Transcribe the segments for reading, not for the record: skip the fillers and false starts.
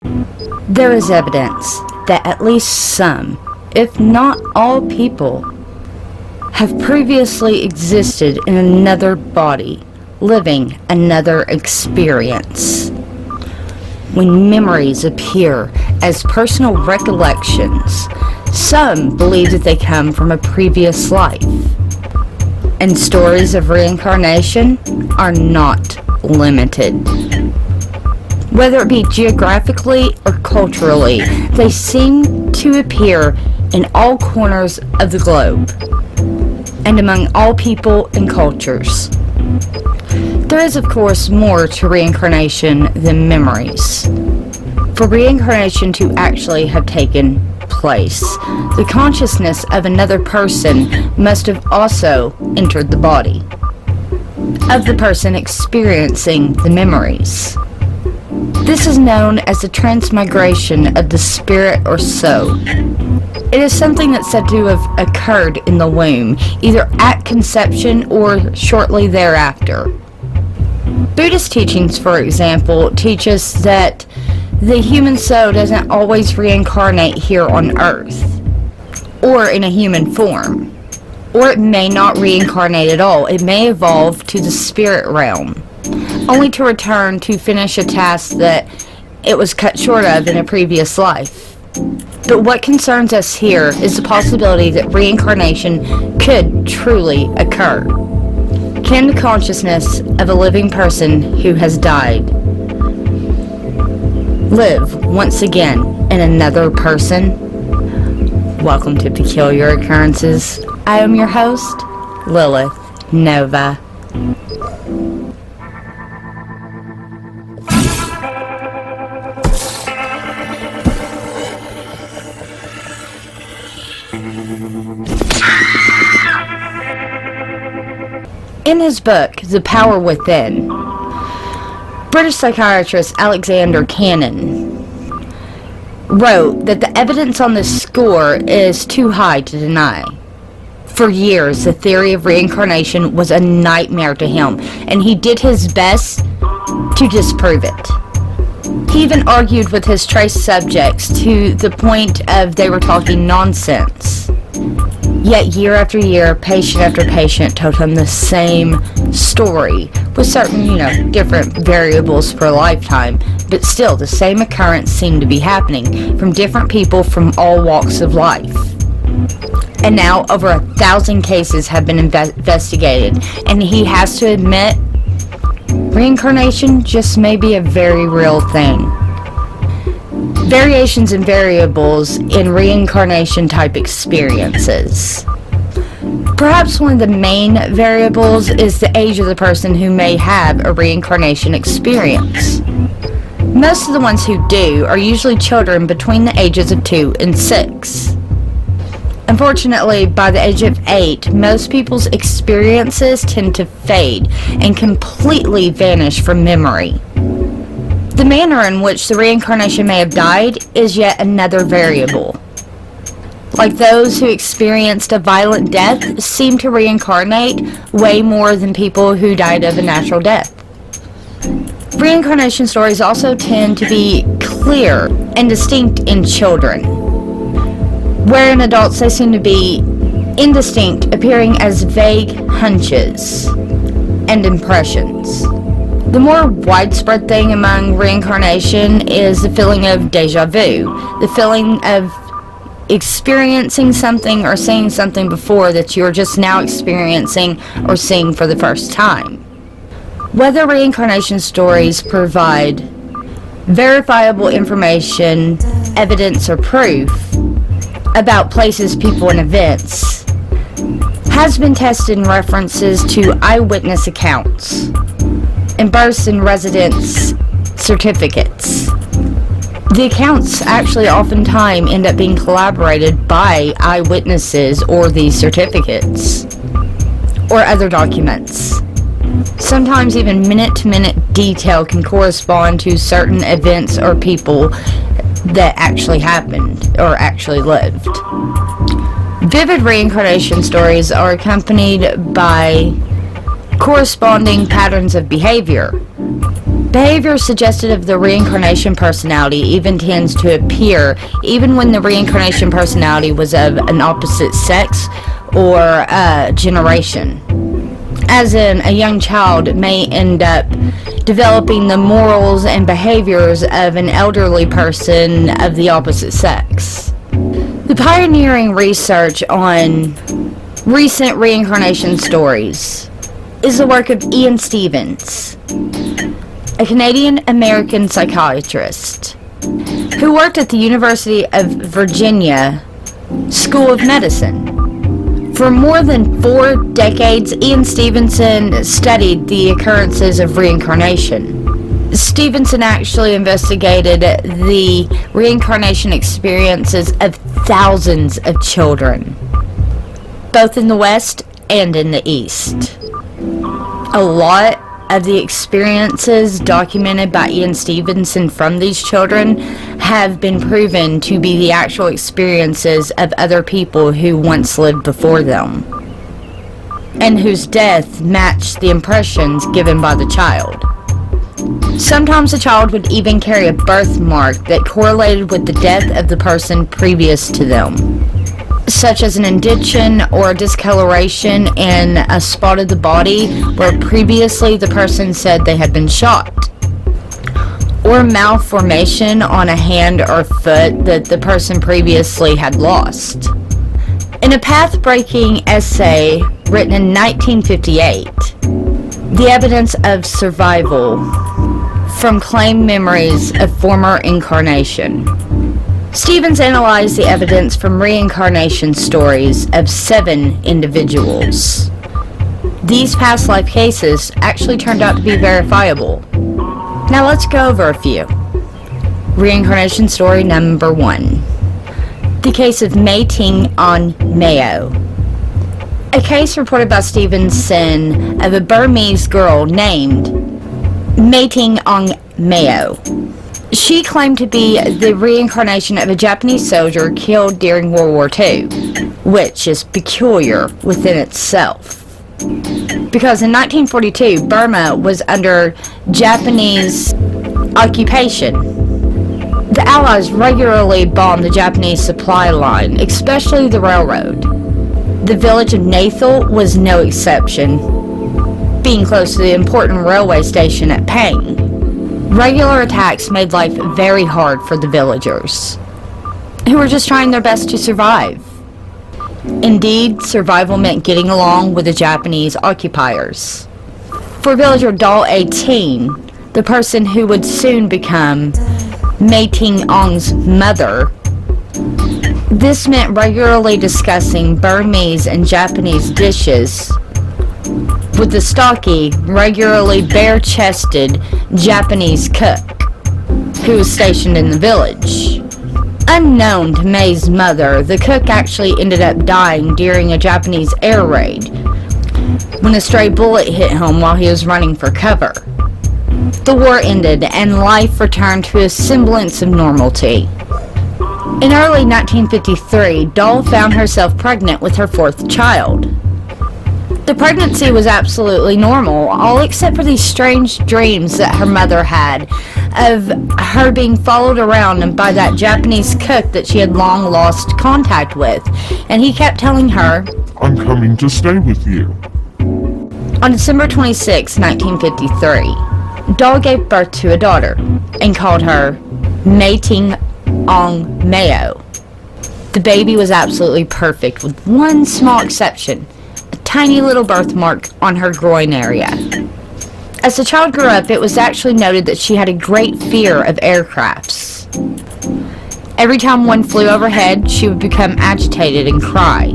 There is evidence that at least some, if not all people, have previously existed in another body, living another experience. When memories appear as personal recollections, some believe that they come from a previous life. And stories of reincarnation are not limited. Whether it be geographically or culturally, they seem to appear in all corners of the globe and among all people and cultures. There is, of course, more to reincarnation than memories. For reincarnation to actually have taken place, the consciousness of another person must have also entered the body of the person experiencing the memories. This is known as the transmigration of the spirit or soul. It is something that's said to have occurred in the womb, either at conception or shortly thereafter. Buddhist teachings, for example, teach us that the human soul doesn't always reincarnate here on Earth, or in a human form. Or it may not reincarnate at all. It may evolve to the spirit realm, only to return to finish a task that it was cut short of in a previous life. But what concerns us here is the possibility that reincarnation could truly occur. Can the consciousness of a living person who has died live once again in another person? Welcome to Peculiar Occurrences. I am your host, Lilith Nova. In his book, The Power Within, British psychiatrist Alexander Cannon wrote that the evidence on this score is too high to deny. For years, the theory of reincarnation was a nightmare to him, and he did his best to disprove it. He even argued with his trace subjects to the point of they were talking nonsense. Yet year after year, patient after patient told him the same story, with certain, different variables per lifetime, but still the same occurrence seemed to be happening from different people from all walks of life. And now over 1,000 cases have been investigated, and he has to admit, reincarnation just may be a very real thing. Variations and variables in reincarnation type experiences. Perhaps one of the main variables is the age of the person who may have a reincarnation experience. Most of the ones who do are usually children between the ages of 2 and 6. Unfortunately, by the age of 8, most people's experiences tend to fade and completely vanish from memory. The manner in which the reincarnation may have died is yet another variable. Like those who experienced a violent death seem to reincarnate way more than people who died of a natural death. Reincarnation stories also tend to be clear and distinct in children, where in adults they seem to be indistinct, appearing as vague hunches and impressions. The more widespread thing among reincarnation is the feeling of deja vu, the feeling of experiencing something or seeing something before that you're just now experiencing or seeing for the first time. Whether reincarnation stories provide verifiable information, evidence, or proof about places, people, and events has been tested in references to eyewitness accounts and births and residence certificates. The accounts actually oftentimes end up being corroborated by eyewitnesses or these certificates or other documents. Sometimes even minute-to-minute detail can correspond to certain events or people that actually happened or actually lived. Vivid reincarnation stories are accompanied by corresponding patterns of behavior. Behavior suggestive of the reincarnation personality even tends to appear even when the reincarnation personality was of an opposite sex or generation. As in, a young child may end up developing the morals and behaviors of an elderly person of the opposite sex. The pioneering research on recent reincarnation stories is the work of Ian Stevenson, a Canadian-American psychiatrist who worked at the University of Virginia School of Medicine. For more than 4 decades, Ian Stevenson studied the occurrences of reincarnation. Stevenson actually investigated the reincarnation experiences of thousands of children, both in the West and in the East. A lot of the experiences documented by Ian Stevenson from these children have been proven to be the actual experiences of other people who once lived before them, and whose death matched the impressions given by the child. Sometimes the child would even carry a birthmark that correlated with the death of the person previous to them, such as an indentation or a discoloration in a spot of the body where previously the person said they had been shot, or malformation on a hand or foot that the person previously had lost. In a path-breaking essay written in 1958, The Evidence of Survival from Claimed Memories of Former Incarnation, Stevens analyzed the evidence from reincarnation stories of 7 individuals. These past life cases actually turned out to be verifiable. Now let's go over a few. Reincarnation story number 1. The case of Mei Ting on Mayo. A case reported by Stevenson of a Burmese girl named Mei Ting on Mayo. She claimed to be the reincarnation of a Japanese soldier killed during World War II, which is peculiar within itself. Because in 1942, Burma was under Japanese occupation. The Allies regularly bombed the Japanese supply line, especially the railroad. The village of Nathal was no exception, being close to the important railway station at Pang. Regular attacks made life very hard for the villagers, who were just trying their best to survive. Indeed, survival meant getting along with the Japanese occupiers. For villager Dal 18, the person who would soon become Mei Ting Ong's mother, this meant regularly discussing Burmese and Japanese dishes with the stocky, regularly bare-chested Japanese cook who was stationed in the village. Unknown to Mei's mother, the cook actually ended up dying during a Japanese air raid when a stray bullet hit him while he was running for cover. The war ended and life returned to a semblance of normality. In early 1953, Doll found herself pregnant with her 4th child. The pregnancy was absolutely normal, all except for these strange dreams that her mother had of her being followed around by that Japanese cook that she had long lost contact with, and he kept telling her, "I'm coming to stay with you." On December 26, 1953, Doll gave birth to a daughter and called her Mei Ting Ong Mayo. The baby was absolutely perfect, with one small exception: a tiny little birthmark on her groin area. As the child grew up, it was actually noted that she had a great fear of aircrafts. Every time one flew overhead, she would become agitated and cry.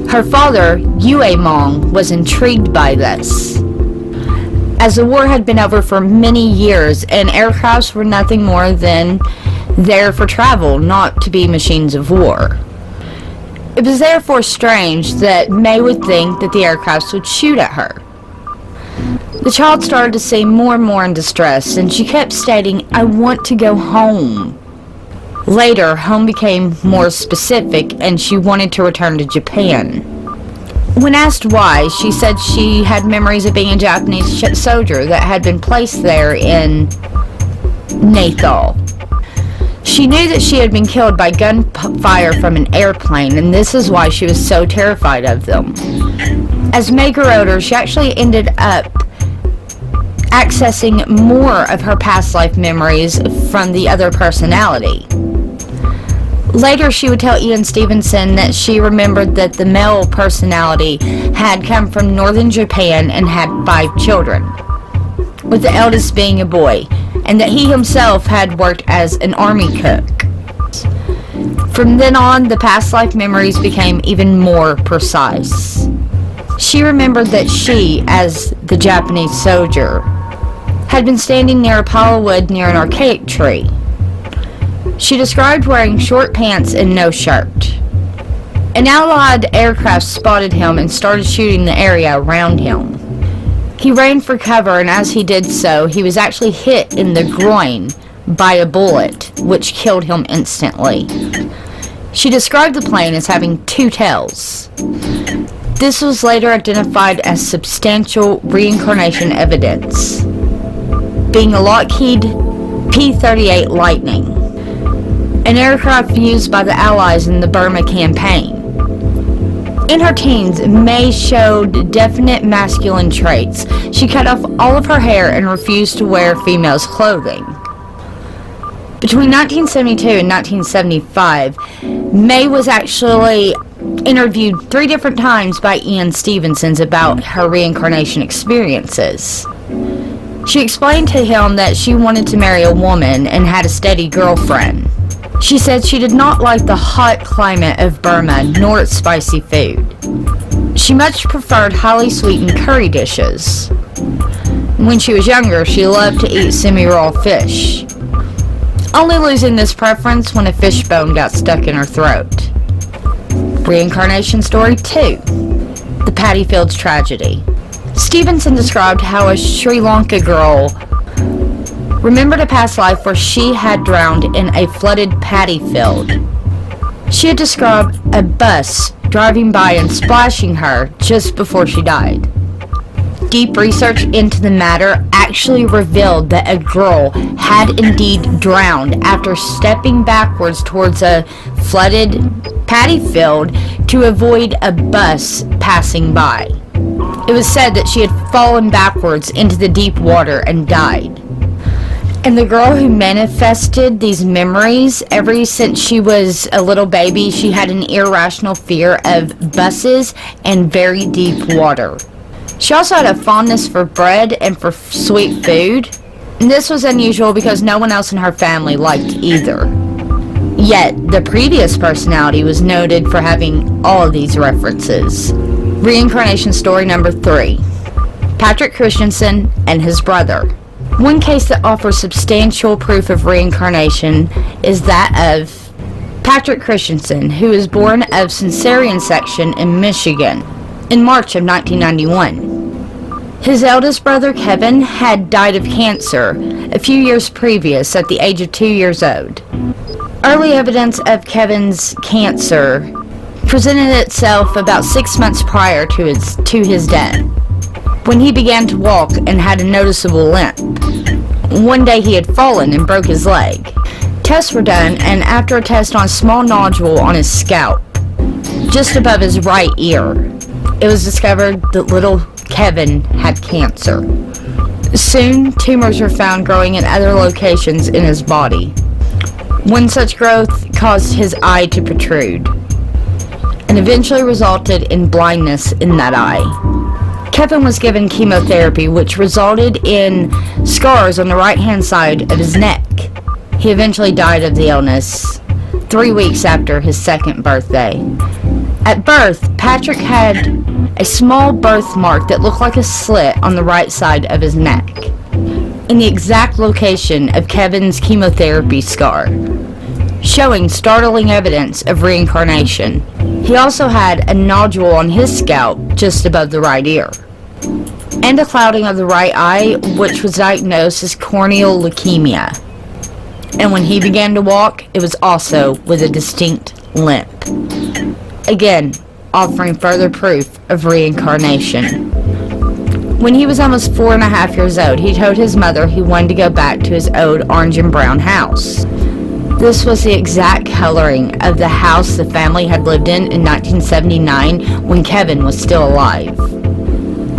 Her father, Yue Mong, was intrigued by this, as the war had been over for many years and aircrafts were nothing more than there for travel, not to be machines of war. It was therefore strange that Mei would think that the aircrafts would shoot at her. The child started to seem more and more in distress, and she kept stating, "I want to go home." Later, home became more specific, and she wanted to return to Japan. When asked why, she said she had memories of being a Japanese soldier that had been placed there in Nathal. She knew that she had been killed by gunfire from an airplane, and this is why she was so terrified of them. As May grew older, she actually ended up accessing more of her past life memories from the other personality. Later, she would tell Ian Stevenson that she remembered that the male personality had come from northern Japan and had 5 children, with the eldest being a boy, and that he himself had worked as an army cook. From then on, the past life memories became even more precise. She remembered that she, as the Japanese soldier, had been standing near a pile of wood near an archaic tree. She described wearing short pants and no shirt. An Allied aircraft spotted him and started shooting the area around him. He ran for cover, and as he did so, he was actually hit in the groin by a bullet, which killed him instantly. She described the plane as having 2 tails. This was later identified as substantial reincarnation evidence, being a Lockheed P-38 Lightning, an aircraft used by the Allies in the Burma campaign. In her teens, May showed definite masculine traits. She cut off all of her hair and refused to wear females' clothing. Between 1972 and 1975, May was actually interviewed 3 different times by Ian Stevenson about her reincarnation experiences. She explained to him that she wanted to marry a woman and had a steady girlfriend. She said she did not like the hot climate of Burma nor its spicy food. She much preferred highly sweetened curry dishes. When she was younger, she loved to eat semi-raw fish, only losing this preference when a fish bone got stuck in her throat. Reincarnation Story 2. The Paddy Fields Tragedy. Stevenson described how a Sri Lanka girl remembered a past life where she had drowned in a flooded paddy field. She had described a bus driving by and splashing her just before she died. Deep research into the matter actually revealed that a girl had indeed drowned after stepping backwards towards a flooded paddy field to avoid a bus passing by. It was said that she had fallen backwards into the deep water and died. And the girl who manifested these memories, ever since she was a little baby, she had an irrational fear of buses and very deep water. She also had a fondness for bread and for sweet food. And this was unusual because no one else in her family liked either. Yet, the previous personality was noted for having all of these references. Reincarnation Story number 3. Patrick Christensen and his brother. One case that offers substantial proof of reincarnation is that of Patrick Christensen, who was born of cesarean section in Michigan in March of 1991. His eldest brother, Kevin, had died of cancer a few years previous at the age of 2 years old. Early evidence of Kevin's cancer presented itself about 6 months prior to his death, when he began to walk and had a noticeable limp. One day he had fallen and broke his leg. Tests were done, and after a test on a small nodule on his scalp, just above his right ear, it was discovered that little Kevin had cancer. Soon, tumors were found growing in other locations in his body. One such growth caused his eye to protrude, and eventually resulted in blindness in that eye. Kevin was given chemotherapy, which resulted in scars on the right-hand side of his neck. He eventually died of the illness 3 weeks after his 2nd birthday. At birth, Patrick had a small birthmark that looked like a slit on the right side of his neck, in the exact location of Kevin's chemotherapy scar, showing startling evidence of reincarnation. He also had a nodule on his scalp just above the right ear, and a clouding of the right eye, which was diagnosed as corneal leukemia. And when he began to walk, it was also with a distinct limp. Again, the previous personality was noted for having all of these references. Reincarnation Story number 4. Patrick Christensen and his brother. One case that offers substantial proof of reincarnation is that of Patrick Christensen, who was born of cesarean section in Michigan in March of 1991. His eldest brother, Kevin, had died of cancer a few years previous at the age of 2 years old. One day he had fallen and broke his leg. offering further proof of reincarnation. When he was almost 4.5 years old, he told his mother he wanted to go back to his old orange and brown house. This was the exact coloring of the house the family had lived in 1979 when Kevin was still alive.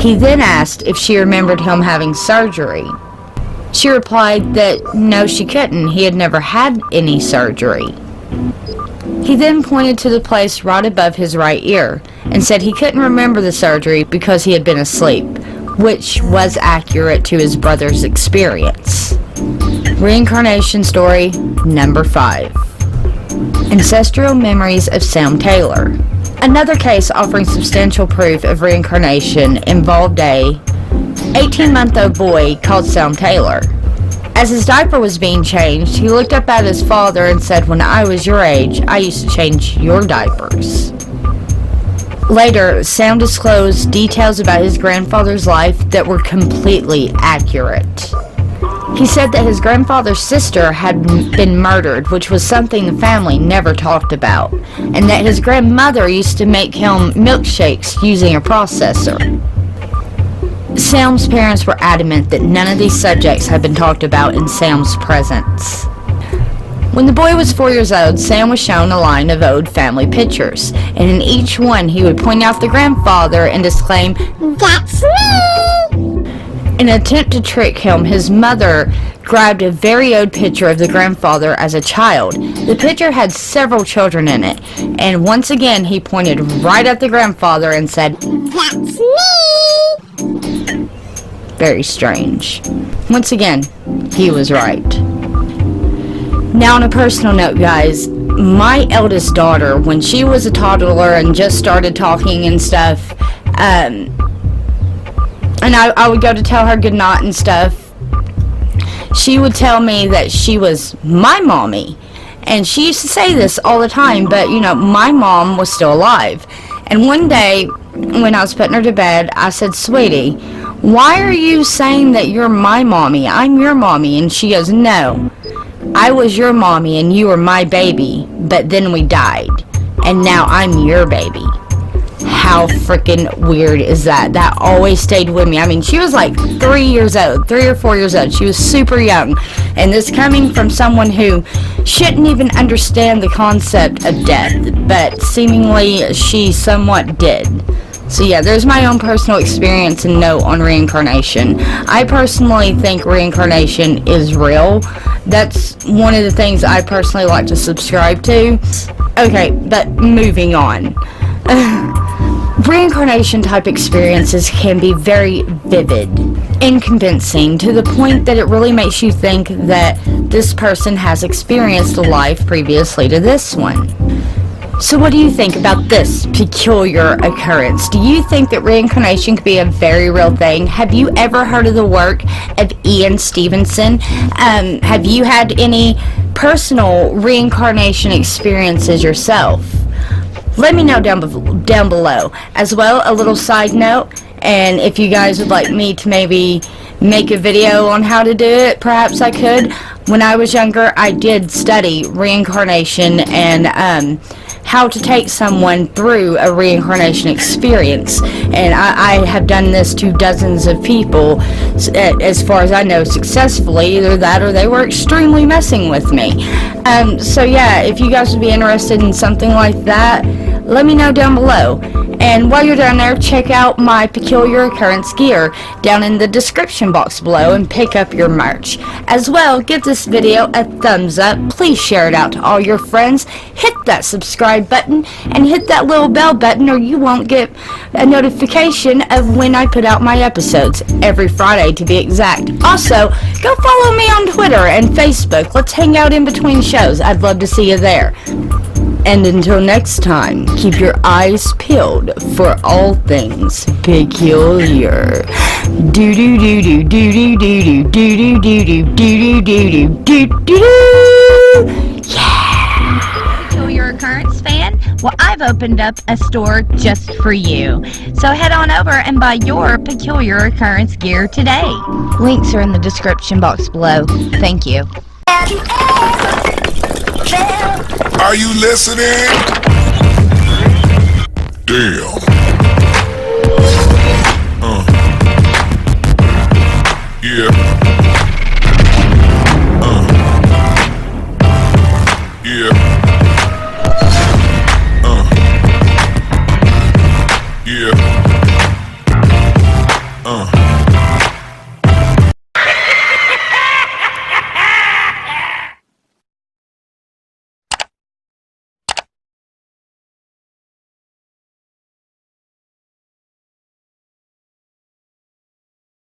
He then asked if she remembered him having surgery. She replied that no, she couldn't. He had never had any surgery. He then pointed to the place right above his right ear and said he couldn't remember the surgery because he had been asleep, which was accurate to his brother's experience. Reincarnation story number 5. Ancestral memories of Sam Taylor. Another case offering substantial proof of reincarnation involved a 18-month-old boy called Sam Taylor. As his diaper was being changed, he looked up at his father and said, "When I was your age, I used to change your diapers." Later, Sam disclosed details about his grandfather's life that were completely accurate. He said that his grandfather's sister had been murdered, which was something the family never talked about, and that his grandmother used to make him milkshakes using a processor. Sam's parents were adamant that none of these subjects had been talked about in Sam's presence. When the boy was 4 years old, Sam was shown a line of old family pictures, and in each one he would point out the grandfather and exclaim, "That's me!" In an attempt to trick him, his mother grabbed a very old picture of the grandfather as a child. The picture had several children in it, and once again he pointed right at the grandfather and said, "That's me!" Very strange. Once again, he was right. Now, on a personal note, guys, my eldest daughter, when she was a toddler and just started talking and stuff, and I would go to tell her goodnight and stuff, she would tell me that she was my mommy. And she used to say this all the time, but, you know, my mom was still alive. And one day, when I was putting her to bed, I said, "Sweetie, why are you saying that you're my mommy? I'm your mommy." And she goes, "No, I was your mommy and you were my baby, but then we died, and now I'm your baby." How freaking weird is that? That always stayed with me. I mean, she was like 3 years old, 3 or 4 years old. She was super young. And this coming from someone who shouldn't even understand the concept of death, but seemingly she somewhat did. So yeah, there's my own personal experience and note on reincarnation. I personally think reincarnation is real. That's one of the things I personally like to subscribe to. Okay, but moving on. Reincarnation type experiences can be very vivid and convincing to the point that it really makes you think that this person has experienced a life previously to this one. So what do you think about this peculiar occurrence? Do you think that reincarnation could be a very real thing? Have you ever heard of the work of Ian Stevenson? Have you had any personal reincarnation experiences yourself? Let me know down below. As well, a little side note, and if you guys would like me to maybe make a video on how to do it, perhaps I could. When I was younger, I did study reincarnation and how to take someone through a reincarnation experience, and I have done this to dozens of people, as far as I know, successfully. Either that or they were extremely messing with me. So yeah, if you guys would be interested in something like that, let me know down below. And while you're down there, check out my peculiar occurrence gear down in the description box below and pick up your merch. As well, give this video a thumbs up. Please share it out to all your friends. Hit that subscribe button and hit that little bell button, or you won't get a notification of when I put out my episodes, every Friday to be exact. Also, go follow me on Twitter and Facebook. Let's hang out in between shows. I'd love to see you there. And until next time, keep your eyes peeled for all things peculiar. Do do do do do do do do do do do do do do do do. Yeah. Peculiar occurrence fan? Well, I've opened up a store just for you. So head on over and buy your peculiar occurrence gear today. Links are in the description box below. Thank you. Are you listening? Damn. Yeah. Yeah. Yeah.